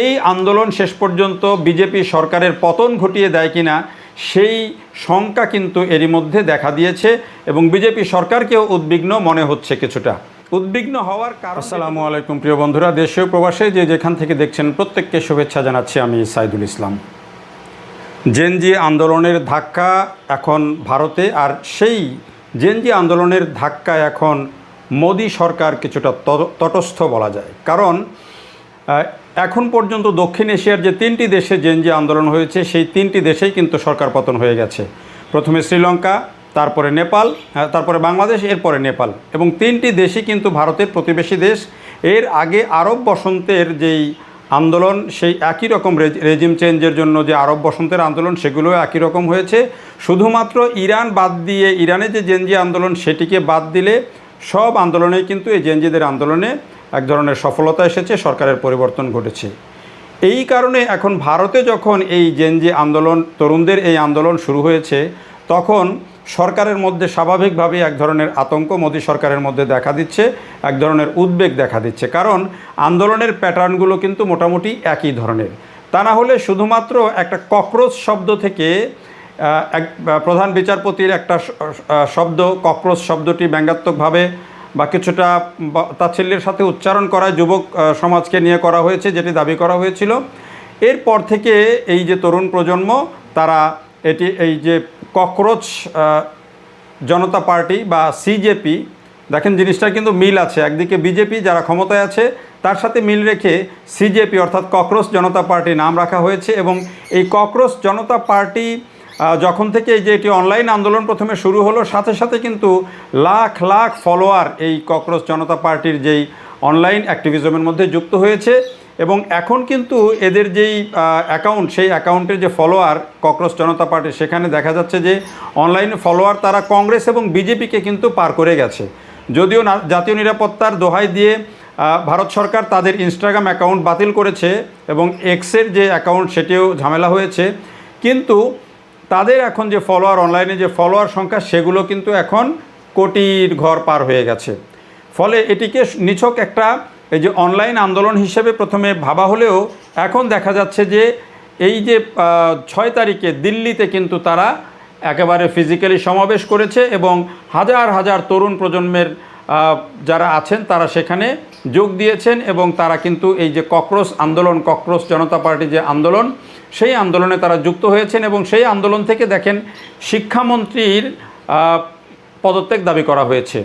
এই আন্দোলন শেষ পর্যন্ত বিজেপি সরকারের পতন ঘটিয়ে দেয় কিনা সেই শঙ্কা কিন্তু এরই মধ্যে দেখা দিয়েছে এবং বিজেপি সরকারকেও উদ্বিগ্ন মনে হচ্ছে কিছুটা। উদ্বিগ্ন হওয়ার কারণ। আসসালামু আলাইকুম প্রিয় বন্ধুরা, দেশে ও প্রবাসে যে যেখান থেকে দেখছেন প্রত্যেককে শুভেচ্ছা জানাচ্ছি আমি সাইদুল ইসলাম। জেনজি আন্দোলনের ধাক্কা এখন ভারতে, আর সেই জেনজি আন্দোলনের ধাক্কা এখন মোদি সরকার কিছুটা তটস্থ বলা যায়। কারণ এখন পর্যন্ত দক্ষিণ এশিয়ার যে 3টি দেশে জেনজি আন্দোলন হয়েছে সেই 3টি দেশেই কিন্তু সরকার পতন হয়ে গেছে। প্রথমে শ্রীলঙ্কা, তারপরে নেপাল, তারপরে বাংলাদেশ, এরপরে নেপাল, এবং 3টি দেশই কিন্তু ভারতের প্রতিবেশী দেশ। এর আগে আরব বসন্তের যেই আন্দোলন, সেই একই রকম রেজিম চেঞ্জের জন্য যে আরব বসন্তের আন্দোলন, সেগুলোও একই রকম হয়েছে। শুধুমাত্র ইরান বাদ দিয়ে, ইরানে যে জেনজি আন্দোলন সেটিকে বাদ দিলে সব আন্দোলনেই কিন্তু এই জেনজিদের আন্দোলনে এক ধরনের সফলতা এসেছে, সরকারের পরিবর্তন ঘটেছে। এই কারণে এখন ভারতে যখন এই জেনজি আন্দোলন, তরুণদের এই আন্দোলন শুরু হয়েছে, তখন সরকারের মধ্যে স্বাভাবিকভাবেই এক ধরনের আতঙ্ক মোদি সরকারের মধ্যে দেখা দিচ্ছে, এক ধরনের উদ্বেগ দেখা দিচ্ছে। কারণ আন্দোলনের প্যাটার্নগুলো কিন্তু মোটামুটি একই ধরনের। তা না হলে শুধুমাত্র একটা ককরোচ শব্দ থেকে এক প্রধান বিচারপতির একটা শব্দ, ককরোচ শব্দটি ব্যঙ্গাত্মকভাবে বা কিছুটা তাচ্ছিল্যের সাথে উচ্চারণ করায় যুবক সমাজকে নিয়ে করা হয়েছে, যেটি দাবি করা হয়েছিল। এরপর থেকে এই যে তরুণ প্রজন্ম, তারা এই যে ককরোচ জনতা পার্টি বা সিজেপি, দেখেন জিনিসটা কিন্তু মিল আছে। একদিকে বিজেপি যারা ক্ষমতায় আছে তার সাথে মিল রেখে সিজেপি অর্থাৎ ককরোচ জনতা পার্টি নাম রাখা হয়েছে। এবং এই ককরোচ জনতা পার্টি যখন থেকে এই যে এটি অনলাইন আন্দোলন প্রথমে শুরু হলো, সাথে সাথে কিন্তু লাখ লাখ ফলোয়ার এই ককরোচ জনতা পার্টির যেই অনলাইন অ্যাক্টিভিজমের মধ্যে যুক্ত হয়েছে। এবং এখন কিন্তু এদের যেই অ্যাকাউন্ট, সেই অ্যাকাউন্টের যে ফলোয়ার ককরোচ জনতা পার্টি, সেখানে দেখা যাচ্ছে যে অনলাইনে ফলোয়ার তারা কংগ্রেস এবং বিজেপিকে কিন্তু পার করে গেছে। যদিও জাতীয় নিরাপত্তার দোহাই দিয়ে ভারত সরকার তাদের ইনস্টাগ্রাম অ্যাকাউন্ট বাতিল করেছে এবং এক্সের যে অ্যাকাউন্ট সেটিও ঝামেলা হয়েছে, কিন্তু তাদের এখন যে ফলোয়ার, অনলাইনে যে ফলোয়ার সংখ্যা, সেগুলো কিন্তু এখন কোটির ঘর পার হয়ে গেছে। ফলে এটিকে নিছক একটা এই যে অনলাইন আন্দোলন হিসেবে প্রথমে ভাবা হলেও এখন দেখা যাচ্ছে যে এই যে 6 তারিখে দিল্লিতে কিন্তু তারা একেবারে ফিজিক্যালি সমাবেশ করেছে এবং হাজার হাজার তরুণ প্রজন্মের যারা আছেন তারা সেখানে যোগ দিয়েছেন এবং তারা কিন্তু এই যে ককরোচ আন্দোলন, ককরোচ জনতা পার্টি যে আন্দোলন, সেই আন্দোলনে তারা যুক্ত হয়েছেন। এবং সেই আন্দোলন থেকে দেখেন শিক্ষামন্ত্রীর পদত্যাগ দাবি করা হয়েছে।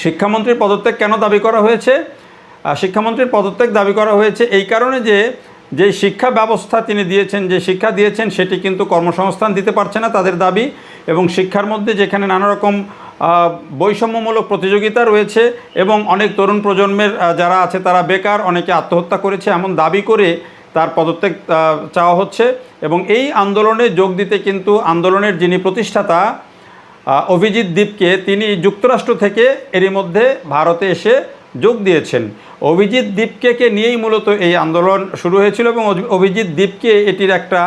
শিক্ষামন্ত্রীর পদত্যাগ কেন দাবি করা হয়েছে? শিক্ষামন্ত্রীর পদত্যাগ দাবি করা হয়েছে এই কারণে যে শিক্ষা ব্যবস্থা তিনি দিয়েছেন, যে শিক্ষা দিয়েছেন, সেটি কিন্তু কর্মসংস্থান দিতে পারছে না, তাদের দাবি। এবং শিক্ষার মধ্যে যেখানে নানা রকম বৈষম্যমূলক প্রতিযোগিতা রয়েছে এবং অনেক তরুণ প্রজন্মের যারা আছে তারা বেকার, অনেকে আত্মহত্যা করেছে, এমন দাবি করে তার পদত্যাগ চাওয়া হচ্ছে। এবং এই আন্দোলনে যোগ দিতে কিন্তু আন্দোলনের যিনি প্রতিষ্ঠাতা অভিজিৎ দীপকে, তিনি যুক্তরাষ্ট্র থেকে এরই মধ্যে ভারতে এসে যোগ দিয়েছেন। অভিজিৎ দীপকে নিয়েই মূলত এই আন্দোলন শুরু হয়েছিল এবং অভিজিৎ দীপকে এটির একটা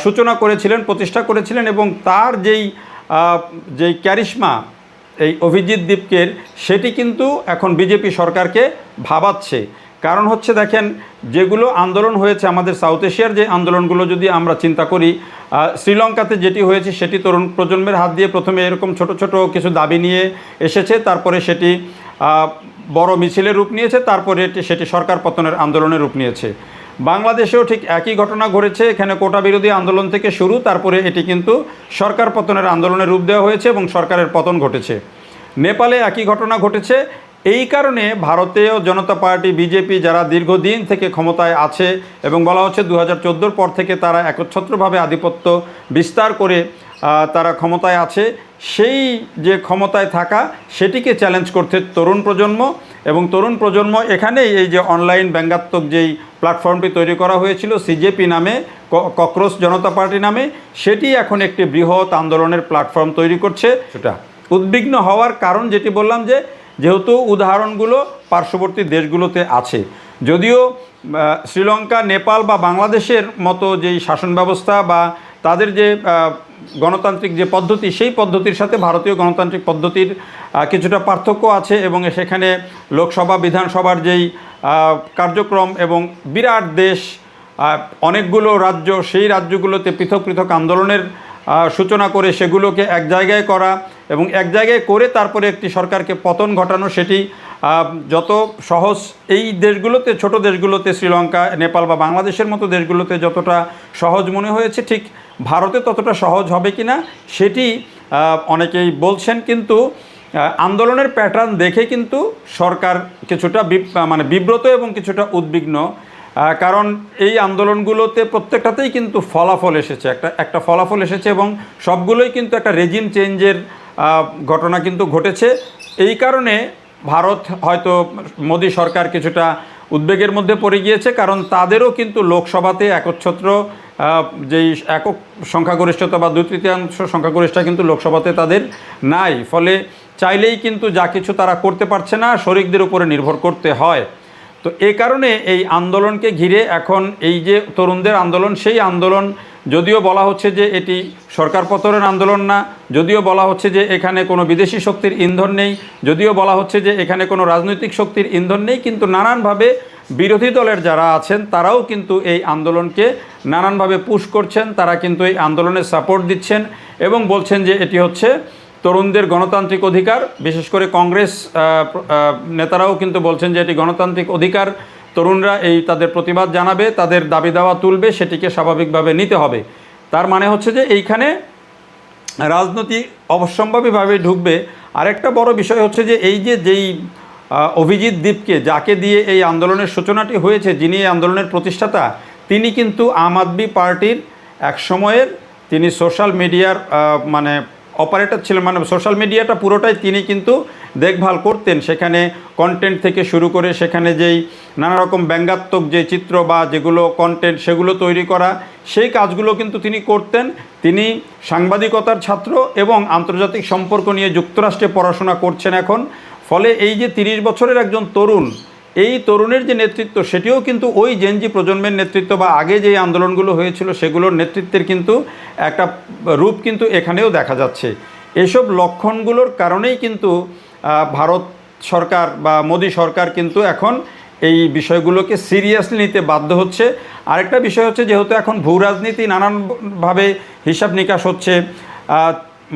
সূচনা করেছিলেন, প্রতিষ্ঠা করেছিলেন। এবং তার যেই ক্যারিশমা এই অভিজিৎ দীপকের, সেটি কিন্তু এখন বিজেপি সরকারকে ভাবাচ্ছে। কারণ হচ্ছে দেখেন, যেগুলো আন্দোলন হয়েছে আমাদের সাউথ এশিয়ার যে আন্দোলনগুলো যদি আমরা চিন্তা করি, শ্রীলঙ্কাতে যেটি হয়েছে সেটি তরুণ প্রজন্মের হাত দিয়ে প্রথমে এরকম ছোট ছোট কিছু দাবি নিয়ে এসেছে, তারপরে সেটি বড় মিছিলের রূপ নিয়েছে, তারপরে সেটি সরকার পতনের আন্দোলনের রূপ নিয়েছে। বাংলাদেশেও ঠিক একই ঘটনা ঘটেছে। এখানে কোটা বিরোধী আন্দোলন থেকে শুরু, তারপরে এটি কিন্তু সরকার পতনের আন্দোলনের রূপ দেওয়া হয়েছে এবং সরকারের পতন ঘটেছে। নেপালে একই ঘটনা ঘটেছে। এই কারণে ভারতীয় জনতা পার্টি, বিজেপি, যারা দীর্ঘদিন থেকে ক্ষমতায় আছে এবং বলা হচ্ছে 2014 পর থেকে তারা একচ্ছত্রভাবে আধিপত্য বিস্তার করে তারা ক্ষমতায় আছে, সেই যে ক্ষমতায় থাকা সেটিকে চ্যালেঞ্জ করতে তরুণ প্রজন্ম। এবং তরুণ প্রজন্ম এখানেই এই যে অনলাইন ব্যঙ্গাত্মক যেই প্ল্যাটফর্মটি তৈরি করা হয়েছিল সিজেপি নামে, ককরোচ জনতা পার্টি নামে, সেটি এখন একটি বৃহৎ আন্দোলনের প্ল্যাটফর্ম তৈরি করছে। সেটা উদ্বিগ্ন হওয়ার কারণ যেটি বললাম, যেহেতু উদাহরণগুলো পার্শ্ববর্তী দেশগুলোতে আছে। যদিও শ্রীলঙ্কা, নেপাল বা বাংলাদেশের মতো যেই শাসন ব্যবস্থা বা তাদের যে গণতান্ত্রিক যে পদ্ধতি, সেই পদ্ধতির সাথে ভারতীয় গণতান্ত্রিক পদ্ধতির কিছুটা পার্থক্য আছে এবং সেখানে লোকসভা, বিধানসভার যেই কার্যক্রম এবং বিরাট দেশ, অনেকগুলো রাজ্য, সেই রাজ্যগুলোতে পৃথক পৃথক আন্দোলনের সূচনা করে সেগুলোকে এক জায়গায় করা এবং এক জায়গায় করে তারপরে একটি সরকারকে পতন ঘটানো, সেটি যত সহজ এই দেশগুলোতে, ছোট দেশগুলোতে, শ্রীলঙ্কা, নেপাল বা বাংলাদেশের মতো দেশগুলোতে যতটা সহজ মনে হয়েছে, ঠিক ভারতে ততটা সহজ হবে কি না সেটি অনেকেই বলছেন। কিন্তু আন্দোলনের প্যাটার্ন দেখে কিন্তু সরকার কিছুটা বিব্রত এবং কিছুটা উদ্বিগ্ন, কারণ এই আন্দোলনগুলোতে প্রত্যেকটাতেই কিন্তু ফলাফল এসেছে, একটা ফলাফল এসেছে এবং সবগুলোই কিন্তু একটা রেজিম চেঞ্জের ঘটনা কিন্তু ঘটেছে। এই কারণে ভারত হয়তো মোদী সরকার কিছুটা উদ্বেগের মধ্যে পড়ে গিয়েছে, কারণ তাদেরও কিন্তু লোকসভাতে একচ্ছত্র যেই একক সংখ্যাগরিষ্ঠতা বা 2/3 সংখ্যাগরিষ্ঠতা কিন্তু লোকসভাতে তাদের নাই, ফলে চাইলেই কিন্তু যা কিছু তারা করতে পারছে না, শরিকদের উপরে নির্ভর করতে হয়। তো এই কারণে এই আন্দোলনকে ঘিরে এখন এই যে তরুণদের আন্দোলন, সেই আন্দোলন যদিও বলা হচ্ছে যে এটি সরকার পতনের আন্দোলন না, যদিও বলা হচ্ছে যে এখানে কোনো বিদেশি শক্তির ইন্ধন নেই, যদিও বলা হচ্ছে যে এখানে কোনো রাজনৈতিক শক্তির ইন্ধন নেই, কিন্তু নানানভাবে বিরোধী দলের যারা আছেন তারাও কিন্তু এই আন্দোলনকে নানানভাবে পুশ করছেন, তারা কিন্তু এই আন্দোলনের সাপোর্ট দিচ্ছেন এবং বলছেন যে এটি হচ্ছে তরুণদের গণতান্ত্রিক অধিকার। বিশেষ করে কংগ্রেস নেতারাও কিন্তু বলছেন যে এটি গণতান্ত্রিক অধিকার, তরুণরা এই তাদের প্রতিবাদ জানাবে, তাদের দাবি দাওয়া তুলবে, সেটিকে স্বাভাবিকভাবে নিতে হবে। তার মানে হচ্ছে যে এইখানে রাজনীতি অবশ্যম্ভাবীভাবে ঢুকবে। আরেকটা বড় বিষয় হচ্ছে যে এই যেই অভিজিৎ দীপকে, যাকে দিয়ে এই আন্দোলনের সূচনাটি হয়েছে, যিনি এই আন্দোলনের প্রতিষ্ঠাতা, তিনি কিন্তু আম আদমি পার্টির এক সময়ের তিনি সোশ্যাল মিডিয়ার অপারেটর ছিলেন, সোশ্যাল মিডিয়াটা পুরোটাই তিনি কিন্তু দেখভাল করতেন। সেখানে কন্টেন্ট থেকে শুরু করে সেখানে যেই নানা রকম ব্যঙ্গাত্মক যে চিত্র বা যেগুলো কন্টেন্ট সেগুলো তৈরি করা, সেই কাজগুলো কিন্তু তিনি করতেন। তিনি সাংবাদিকতার ছাত্র এবং আন্তর্জাতিক সম্পর্ক নিয়ে যুক্তরাষ্ট্রে পড়াশোনা করছেন এখন। ফলে এই যে 30 বছরের একজন তরুণ, এই তরুণের যে নেতৃত্ব, সেটিও কিন্তু ওই জেনজি প্রজন্মের নেতৃত্ব বা আগে যে আন্দোলনগুলো হয়েছিল সেগুলোর নেতৃত্বের কিন্তু একটা রূপ কিন্তু এখানেও দেখা যাচ্ছে। এসব লক্ষণগুলোর কারণেই কিন্তু ভারত সরকার বা মোদী সরকার কিন্তু এখন এই বিষয়গুলোকে সিরিয়াসলি নিতে বাধ্য হচ্ছে। আরেকটা বিষয় হচ্ছে, যেহেতু এখন ভূ রাজনীতি নানানভাবে হিসাব নিকাশ হচ্ছে,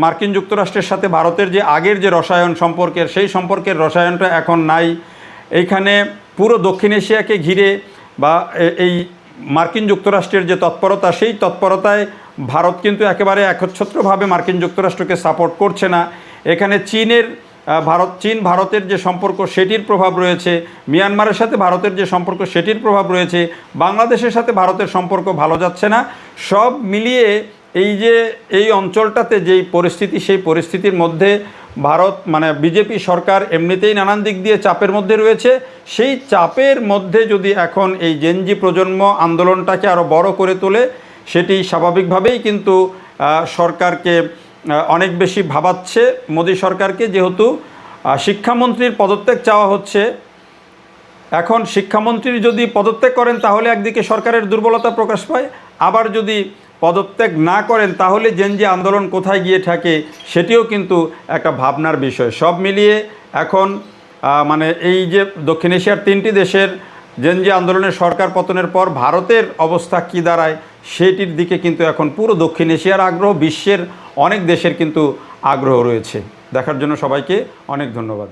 মার্কিন যুক্তরাষ্ট্রের সাথে ভারতের যে আগের যে রসায়ন সম্পর্কের, সেই সম্পর্কের রসায়নটা এখন নাই। এইখানে পুরো দক্ষিণ এশিয়াকে ঘিরে বা এই মার্কিন যুক্তরাষ্ট্রের যে তৎপরতা, সেই তৎপরতায় ভারত কিন্তু একেবারে একচ্ছত্রভাবে মার্কিন যুক্তরাষ্ট্রকে সাপোর্ট করছে না। এখানে চীন ভারতের যে সম্পর্ক সেটির প্রভাব রয়েছে, মিয়ানমারের সাথে ভারতের যে সম্পর্ক সেটির প্রভাব রয়েছে, বাংলাদেশের সাথে ভারতের সম্পর্ক ভালো যাচ্ছে না। সব মিলিয়ে এই অঞ্চলটাতে যেই পরিস্থিতি, সেই পরিস্থিতির মধ্যে ভারত বিজেপি সরকার এমনিতেই নানান দিক দিয়ে চাপের মধ্যে রয়েছে। সেই চাপের মধ্যে যদি এখন এই জেনজি প্রজন্ম আন্দোলনটাকে আরও বড় করে তোলে, সেটি স্বাভাবিকভাবেই কিন্তু সরকারকে অনেক বেশি ভাবাচ্ছে মোদী সরকারকে। যেহেতু শিক্ষামন্ত্রীর পদত্যাগ চাওয়া হচ্ছে, এখন শিক্ষামন্ত্রী যদি পদত্যাগ করেন তাহলে একদিকে সরকারের দুর্বলতা প্রকাশ পায়, আবার যদি পদত্যাগ না করেন তাহলে জেনজি আন্দোলন কোথায় গিয়ে থাকে সেটিও কিন্তু একটা ভাবনার বিষয়। সব মিলিয়ে এখন এই যে দক্ষিণ এশিয়ার 3টি দেশের জেনজি আন্দোলনের সরকার পতনের পর ভারতের অবস্থা কী দাঁড়ায়, সেটির দিকে কিন্তু এখন পুরো দক্ষিণ এশিয়ার আগ্রহ, বিশ্বের অনেক দেশের কিন্তু আগ্রহ রয়েছে। দেখার জন্য সবাইকে অনেক ধন্যবাদ।